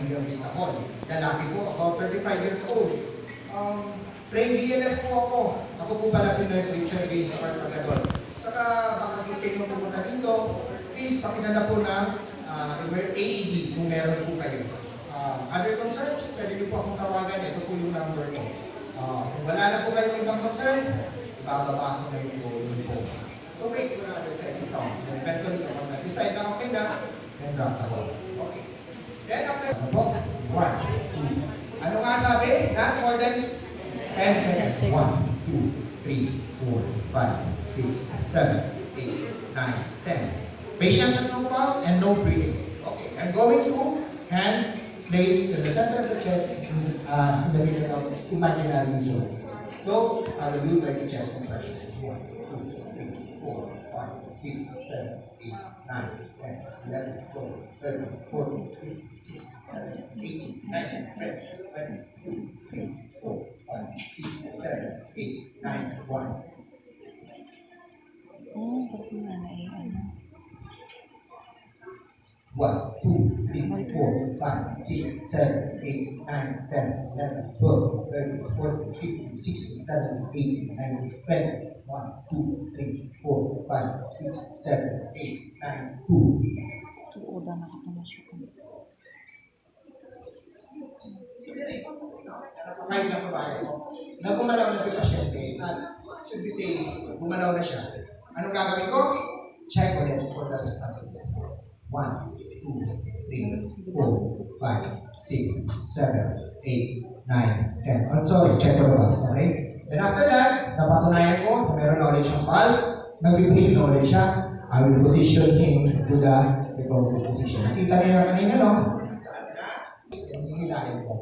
Evangelista Hall. Lalaki po, about 35 years old. Trained BLS po ako. Ako po pala si Nurse Richard Gay sa Carpagadon. Saka baka kayo mo pumunta dito, please pakilala po ng AED kung meron po kayo. Other concerns, pwede niyo po akong tawagan. Ito po yung number ko. Kung wala na po kayong ibang concern, bababa ako na yung po. So wait for another second count. Then eventually, sa mga decide na okay na, then drop the ball. Okay. Then after, po, 1, 2. Ano nga sabi? Not more than 10 seconds. 1, 2, 3, 4, 5, 6, 7, 8, 9, 10. Patience and no pulse and no breathing. Okay, I'm going to hand place in the center of the chest in the middle of imaginary zone. So, I will do 30 chest compression. 1, 2, 3, 4, 5, 6, 7, 8, 9, 10, 11, 12, 13, 14, 15, 16, 17, 18, 19, 20, 22, 23, 4, 5, 6, 7, 8, 9, 1. Sarap na ano. 1, 2, 3, 4, 5, 6, 7, 8, 9, 10, 11, 12, 13, 14, 15, 16, 17, 18, 19, 20. 1, 2, 3, 4, 5, 6, 7, 8, 9, 2. Tuoda na ako na siya. Kahit na kabayan mo, nagumalaw na si pasyente at should we say, gumalaw na siya. Anong gagawin ko? Check ulit for the response. 1, 2, 3, 4, 5, 6, 7, 8, 9, 10. I'm sorry, check for the pulse, okay? Then after that, napatunayan ko na meron na ulit siyang pulse, nag-breathe na ulit siya, I will position him to the recovery position. Nakita niyo na kanina, no? Hihilahin ko.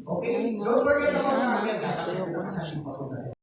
Okay, don't forget about the